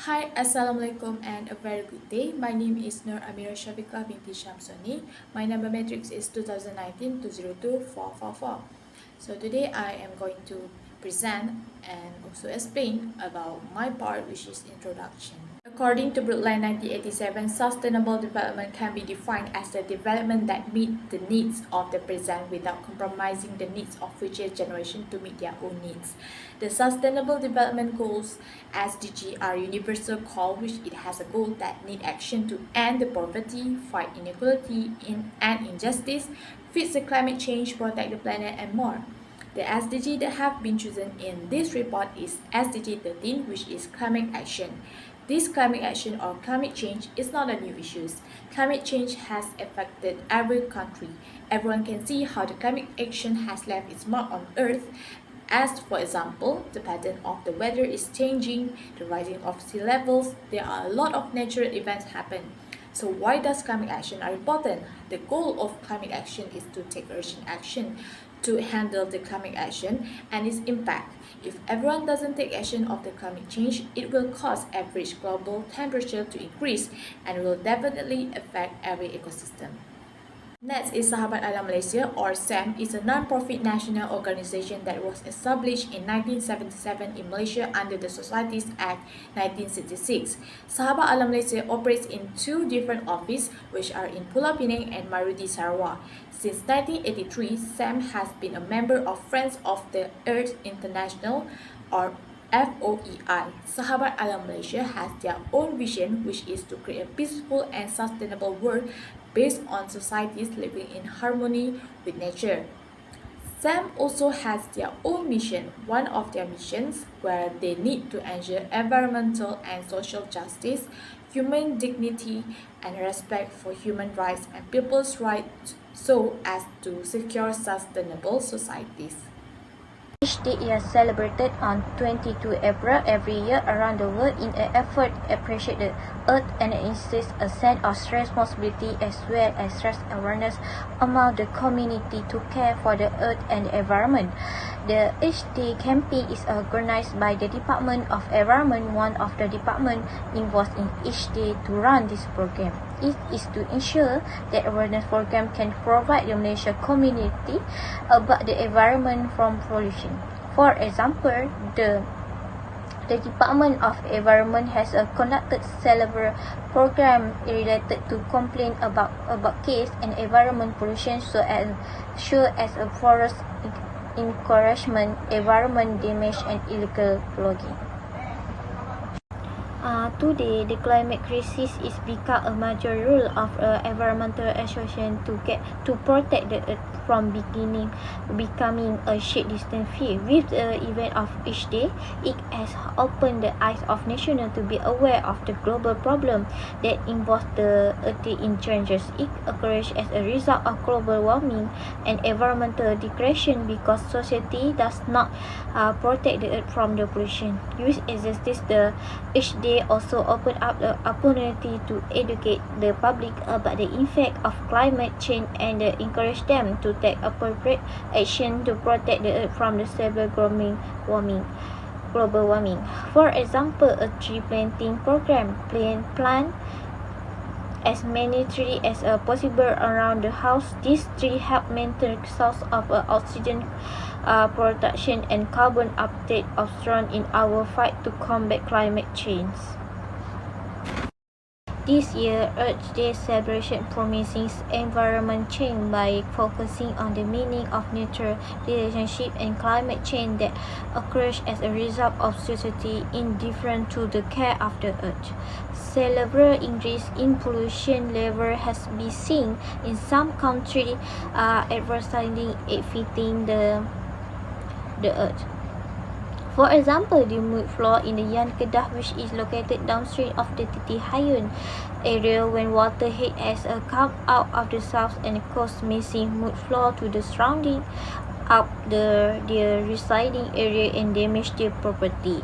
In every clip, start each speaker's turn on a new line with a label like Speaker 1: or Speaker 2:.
Speaker 1: Hi, Assalamualaikum and a very good day. My name is Nur Amira Shabika binti Shamsoni. My number matrix is 2019-202-444. So today I am going to present and also explain about my part, which is introduction. According to Brookline 1987, sustainable development can be defined as the development that meets the needs of the present without compromising the needs of future generations to meet their own needs. The Sustainable Development Goals (SDG) are universal call which it has a goal that need action to end the poverty, fight inequality and injustice, fix the climate change, protect the planet and more. The SDG that have been chosen in this report is SDG-13, which is climate action. This climate action or climate change is not a new issue. Climate change has affected every country. Everyone can see how the climate action has left its mark on Earth. As for example, the pattern of the weather is changing, the rising of sea levels, there are a lot of natural events happen. So why does climate action are important? The goal of climate action is to take urgent action to handle the climate action and its impact. If everyone doesn't take action of the climate change, it will cause average global temperature to increase and will definitely affect every ecosystem. Next is Sahabat Alam Malaysia, or SAM, is a non-profit national organization that was established in 1977 in Malaysia under the Societies Act 1966. Sahabat Alam Malaysia operates in two different offices, which are in Pulau Pinang and Marudi, Sarawak. Since 1983, SAM has been a member of Friends of the Earth International, or FOEI. Sahabat Alam Malaysia has their own vision, which is to create a peaceful and sustainable world based on societies living in harmony with nature. SAM also has their own mission. One of their missions where they need to ensure environmental and social justice, human dignity and respect for human rights and people's rights so as to secure sustainable societies.
Speaker 2: Each day is celebrated on 22 April every year around the world in an effort to appreciate the earth and insist a sense of responsibility as well as stress awareness among the community to care for the earth and the environment. The Each Day campaign is organized by the Department of Environment, one of the departments involved in Each Day to run this program. It is to ensure that awareness program can provide the Malaysian community about the environment from pollution. For example, the Department of Environment has conducted several programs related to complaint about case and environment pollution so as a forest encouragement, environment damage and illegal logging. Today, the climate crisis is become a major role of environmental association to protect the earth from becoming a short distant fear. With the event of each day, it has opened the eyes of nationals to be aware of the global problem that involves the earth in changes. It occurs as a result of global warming and environmental degradation because society does not protect the earth from the pollution. With existence, the each day also open up the opportunity to educate the public about the effect of climate change and encourage them to take appropriate action to protect the earth from the severe global warming. For example, a tree planting program plant as many trees as possible around the house. These trees help maintain source of oxygen production and carbon uptake of strong in our fight to combat climate change. This year, Earth Day celebration promising environment change by focusing on the meaning of nature, relationship, and climate change that occurs as a result of society indifferent to the care of the earth. Several increase in pollution level has been seen in some countries, adversely affecting the earth. For example, the mud floor in the Yan Kedah, which is located downstream of the Titi Hayun area, when water head has come out of the south and caused missing mud floor to the surrounding up the residing area and damage their property.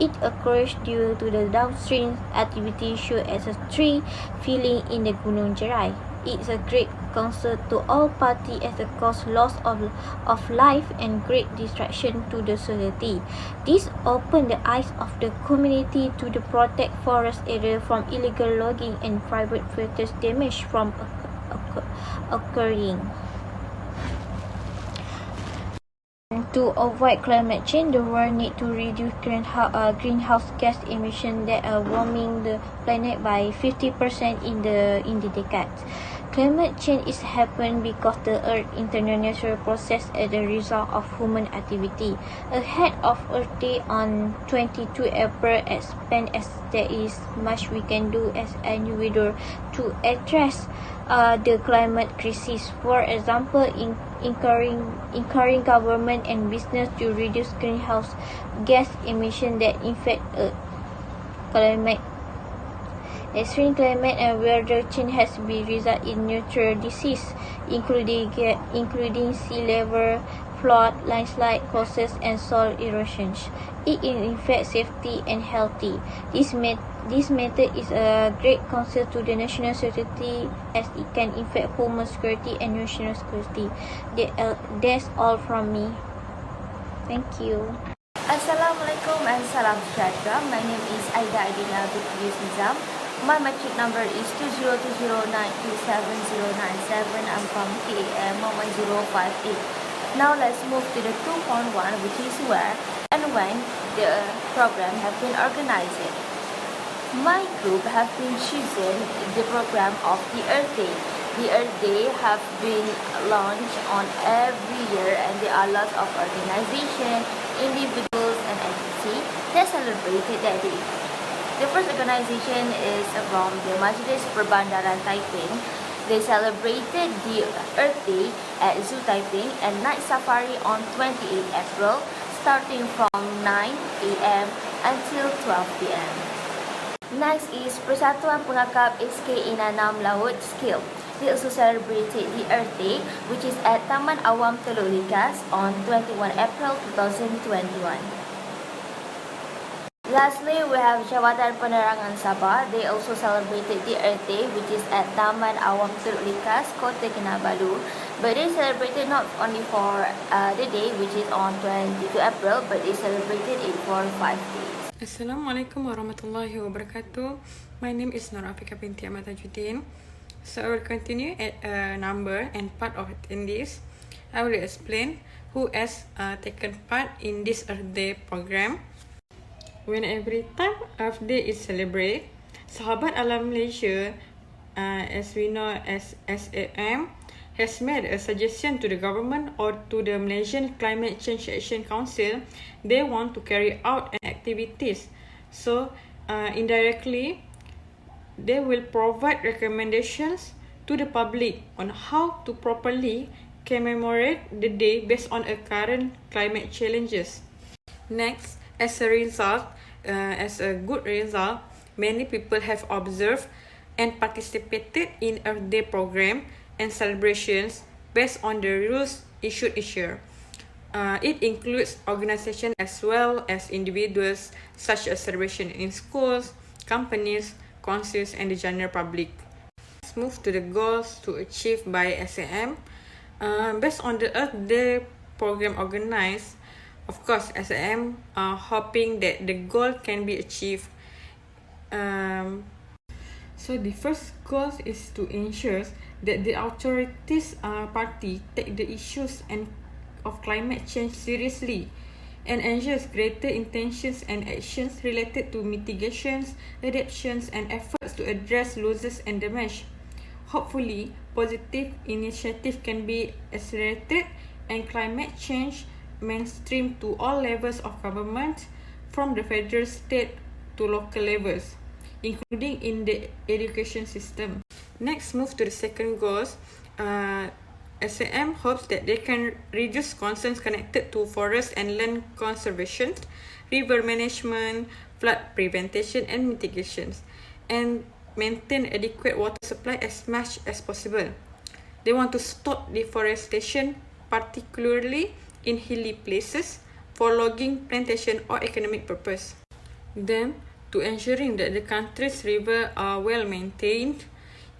Speaker 2: It occurs due to the downstream activity shown as a tree filling in the Gunung Jerai. It's a great concern to all parties as a cause loss of life and great distraction to the society. This opened the eyes of the community to the protect forest area from illegal logging and private forest damage from occurring. To avoid climate change, the world needs to reduce greenhouse gas emissions that are warming the planet by 50% in the decade. Climate change is happening because the Earth's internal natural process as a result of human activity. Ahead of Earth Day on 22 April, expand as there is much we can do as an individual to address the climate crisis. For example, encouraging government and business to reduce greenhouse gas emissions that affect climate. Extreme climate and weather change has been result in natural disease, including sea level, flood, landslide causes, and soil erosions. It affects safety and healthy. This matter is a great concern to the national security as it can affect homeland security and national security. That's all from me. Thank you.
Speaker 3: Assalamualaikum and salam sejahtera. My name is Aida Adina Bukrius Nizam. My matric number is 2020927097. I'm from KAM 1058. Now let's move to the 2.1, which is where and when the program have been organized. My group have been choosing the program of the Earth Day. The Earth Day have been launched on every year, and there are lots of organizations, individuals and entities that celebrated that day. The first organization is from the Majlis Perbandaran Taiping. They celebrated the Earth Day at Zoo Taiping and Night Safari on 28 April, starting from 9 a.m. until 12 p.m. Next is Persatuan Pengakap SK Inanam Laut Skill. They also celebrated the Earth Day, which is at Taman Awam Teluk Likas on 21 April 2021. Lastly, we have Jabatan Penerangan Sabah. They also celebrated the Earth Day, which is at Taman Awam Teluk Likas, Kota Kinabalu. But they celebrated not only for the day, which is on 22 April, but they celebrated it for 5 days.
Speaker 4: Assalamualaikum warahmatullahi wabarakatuh. My name is Nur Afika binti Ahmad Tajuddin. So I will continue at a number and part of attendees. I will explain who has taken part in this Earth Day program. When every time Earth Day is celebrated, Sahabat Alam Malaysia, as we know as SAM, has made a suggestion to the government or to the Malaysian Climate Change Action Council. They want to carry out activities. So indirectly, they will provide recommendations to the public on how to properly commemorate the day based on a current climate challenges. Next, as a good result, many people have observed and participated in Earth Day program and celebrations based on the rules issued each year. It includes organizations as well as individuals, such as celebration in schools, companies, councils, and the general public. Let's move to the goals to achieve by SAM. Based on the Earth Day program organized, of course, SAM are hoping that the goal can be achieved. So the first goal is to ensure that the authorities party take the issues of climate change seriously and ensures greater intentions and actions related to mitigations, adaptations, and efforts to address losses and damage. Hopefully, positive initiative can be accelerated and climate change mainstream to all levels of government, from the federal, state to local levels, including in the education system. Next, move to the second goals. SAM hopes that they can reduce concerns connected to forest and land conservation, river management, flood prevention and mitigations, and maintain adequate water supply as much as possible. They want to stop deforestation, particularly in hilly places, for logging, plantation or economic purpose. Then, to ensuring that the country's rivers are well maintained,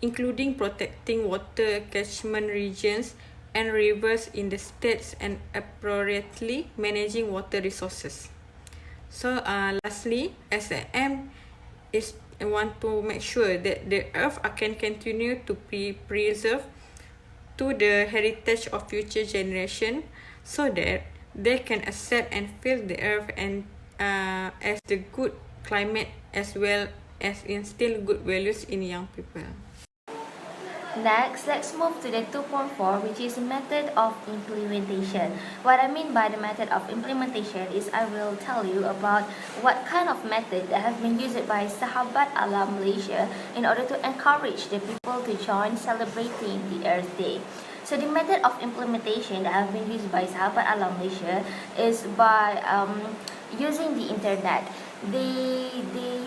Speaker 4: including protecting water catchment regions and rivers in the states and appropriately managing water resources. So lastly, SAM is want to make sure that the earth can continue to be preserved to the heritage of future generation so that they can accept and feel the earth and as the good climate as well as instill good values in young people.
Speaker 3: Next, let's move to the 2.4, which is method of implementation. What I mean by the method of implementation is I will tell you about what kind of method that have been used by Sahabat Alam Malaysia in order to encourage the people to join celebrating the Earth Day. So the method of implementation that have been used by Sahabat Alam Malaysia is by using the internet. They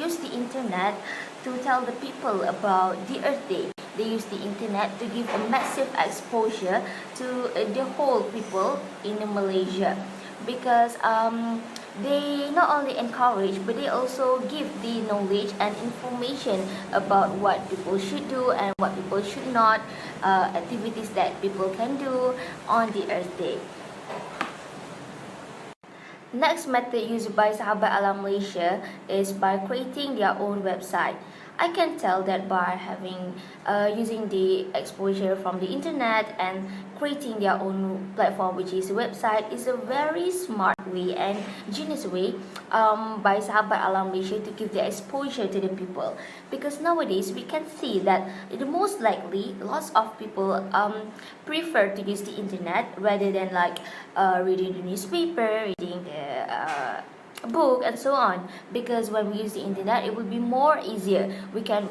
Speaker 3: use the internet to tell the people about the Earth Day. They use the internet to give a massive exposure to the whole people in Malaysia, because they not only encourage but they also give the knowledge and information about what people should do and what people should not, activities that people can do on the Earth Day. Next method used by Sahabat Alam Malaysia is by creating their own website. I can tell that by using the exposure from the internet and creating their own platform, which is a website, is a very smart way and genius way by Sahabat Alam Malaysia to give the exposure to the people. Because nowadays we can see that the most likely lots of people prefer to use the internet rather than reading the newspaper, reading the book and so on, because when we use the internet it will be more easier. We can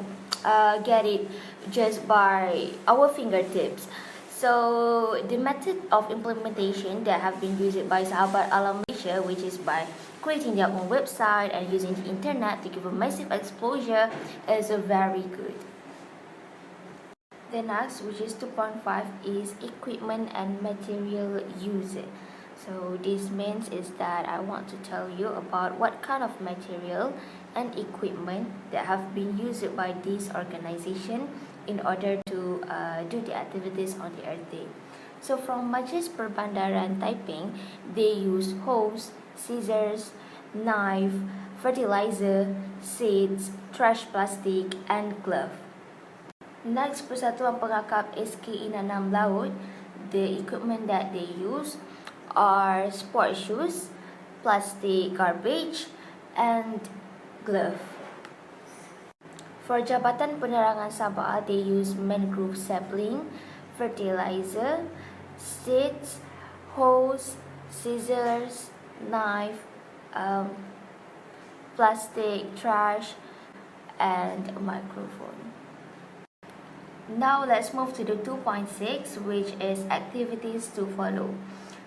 Speaker 3: get it just by our fingertips. So the method of implementation that have been used by Sahabat Alam Malaysia, which is by creating their own website and using the internet to give a massive exposure, is very good. The next, which is 2.5, is equipment and material use. So this means is that I want to tell you about what kind of material and equipment that have been used by this organization in order to do the activities on the Earth Day. So from Majlis Perbandaran Taiping, they use hose, scissors, knife, fertilizer, seeds, trash plastic and glove. Next, Persatuan Pengakap SK Inanam Laut, the equipment that they use are sport shoes, plastic garbage and glove. For Jabatan Penerangan Sabah, they use mangrove sapling, fertilizer, seeds, hose, scissors, knife, plastic, trash and microphone. Now let's move to the 2.6, which is activities to follow.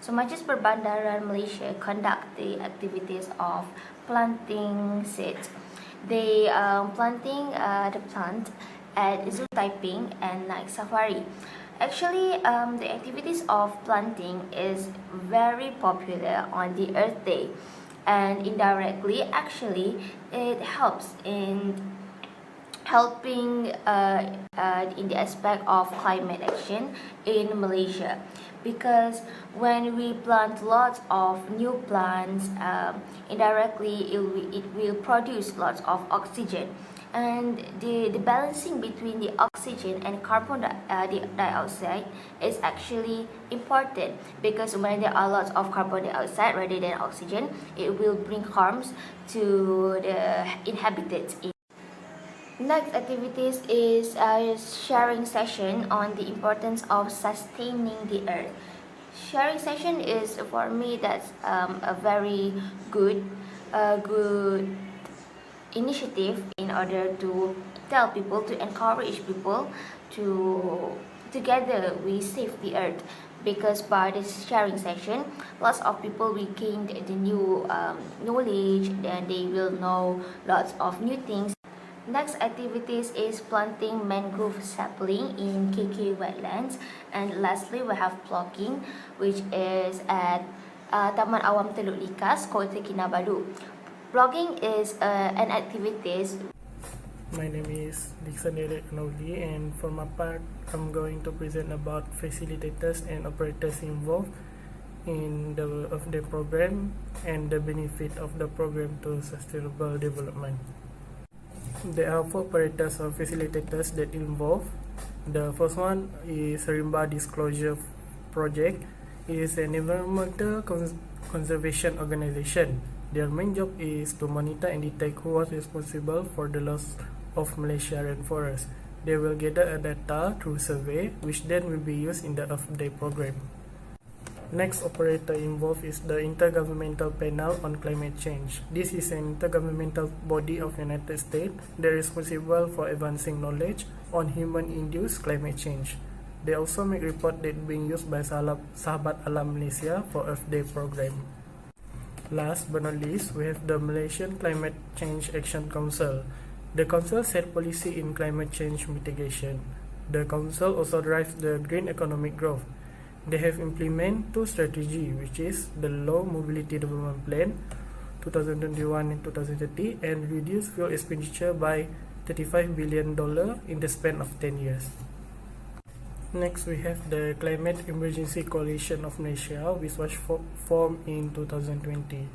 Speaker 3: So Majlis Perbandaran Malaysia conduct the activities of planting seeds. They planting the plant at Zoo Taiping and Night Safari. Actually, the activities of planting is very popular on the Earth Day, and indirectly, actually, it helps in helping in the aspect of climate action in Malaysia, because when we plant lots of new plants, indirectly it will produce lots of oxygen, and the balancing between the oxygen and carbon dioxide is actually important, because when there are lots of carbon dioxide rather than oxygen, it will bring harms to the inhabitants. Next activities is a sharing session on the importance of sustaining the earth. Sharing session is, for me, that's a very good initiative in order to tell people, to encourage people to together we save the earth, because by this sharing session lots of people will gain the new knowledge, and they will know lots of new things. Next activities is planting mangrove sapling in KK wetlands, and lastly we have plugging, which is at Taman Awam Teluk Likas, Kota Kinabalu. Plugging is an activity
Speaker 5: My name is Dixon Derek Noli, and for my part, I'm going to present about facilitators and operators involved in the program and the benefit of the program to sustainable development. There are 4 operators or facilitators that involve. The first one is Rimba Disclosure Project. It is an environmental conservation organization. Their main job is to monitor and detect who was responsible for the loss of Malaysia rainforest. They will gather data through survey, which then will be used in the Earth Day program. Next operator involved is the Intergovernmental Panel on Climate Change. This is an intergovernmental body of United States that is responsible for advancing knowledge on human-induced climate change. They also make report that being used by Sahabat Alam Malaysia for Earth Day program. Last but not least, we have the Malaysian Climate Change Action Council. The council set policy in climate change mitigation. The council also drives the green economic growth. They have implemented 2 strategies, which is the Low Mobility Development Plan 2021 and 2030 and reduce fuel expenditure by $35 billion in the span of 10 years. Next, we have the Climate Emergency Coalition of Malaysia, which was formed in 2020.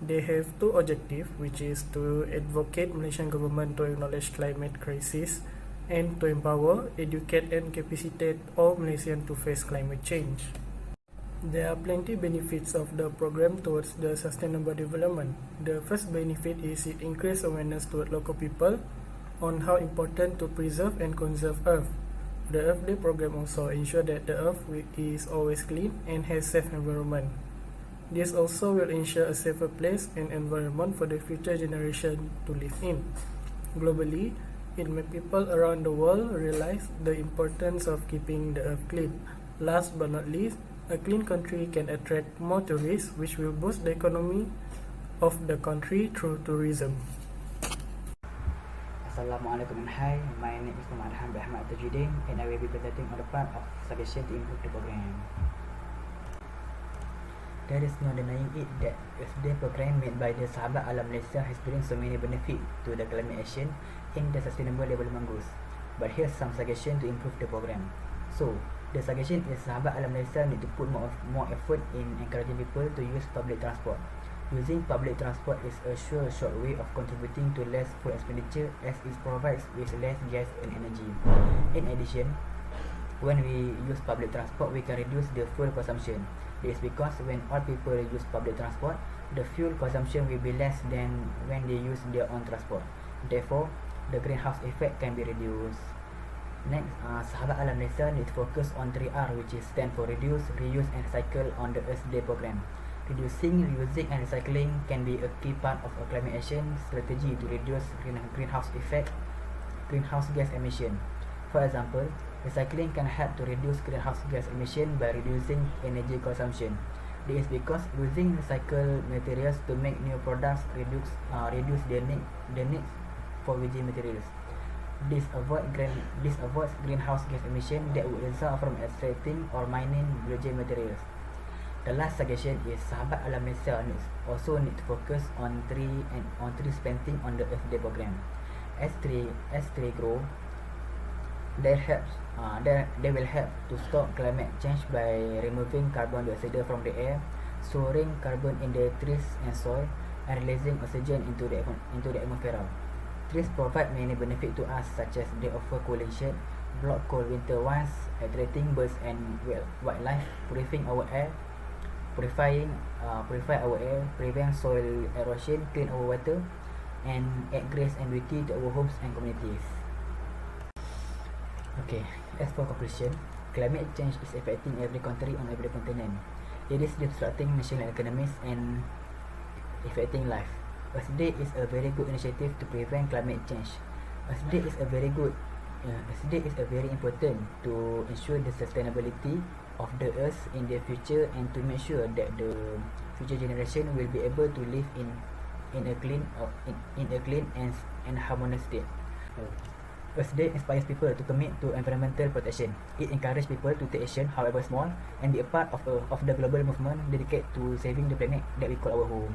Speaker 5: They have 2 objectives, which is to advocate Malaysian government to acknowledge climate crisis and to empower, educate and capacitate all Malaysians to face climate change. There are plenty benefits of the program towards the sustainable development. The first benefit is it increases awareness toward local people on how important to preserve and conserve Earth. The Earth Day program also ensures that the Earth is always clean and has safe environment. This also will ensure a safer place and environment for the future generation to live in. Globally, it makes people around the world realize the importance of keeping the Earth clean. Last but not least, a clean country can attract more tourists, which will boost the economy of the country through tourism.
Speaker 6: Assalamualaikum and hi, my name is Muhammad Hamid Ahmad Tajuddin and I will be presenting on the part of suggestion to improve the program. There is no denying it that the program made by the Sahabat Alam Malaysia has bring so many benefits to the climate action in the sustainable development goals. But here's some suggestion to improve the program. So, the suggestion is Sahabat Alam Malaysia need to put more effort in encouraging people to use public transport. Using public transport is a short way of contributing to less fuel expenditure as it provides with less gas and energy. In addition, when we use public transport, we can reduce the fuel consumption. This is because when all people use public transport, the fuel consumption will be less than when they use their own transport. Therefore, the greenhouse effect can be reduced. Next, Sahabat Alam Malaysia need to focus on 3R, which is stand for reduce, reuse and recycle on the SD program. Reducing, reusing and recycling can be a key part of a climate action strategy to reduce greenhouse gas emission. For example, recycling can help to reduce greenhouse gas emission by reducing energy consumption. This is because using recycled materials to make new products reduce the need for virgin materials. This avoids greenhouse gas emission that would result from extracting or mining virgin materials. The last suggestion is Sahabat Alam Malaysia also need to focus on tree planting on the Earth Day program. As tree grow, they will help to stop climate change by removing carbon dioxide from the air, storing carbon in the trees and soil, and releasing oxygen into the atmosphere. Trees provide many benefits to us, such as they offer cooling shade, block cold winter months, attracting birds and wildlife, purify our air, prevent soil erosion, clean our water, and add grace and beauty to our homes and communities. Okay, as for conclusion, climate change is affecting every country on every continent. It is disrupting national economies and affecting life. SD is a very good initiative to prevent climate change. SD is a very important to ensure the sustainability of the earth in the future and to make sure that the future generation will be able to live in a clean and harmonious state. Earth Day inspires people to commit to environmental protection. It encourages people to take action, however small, and be a part of the global movement dedicated to saving the planet that we call our home.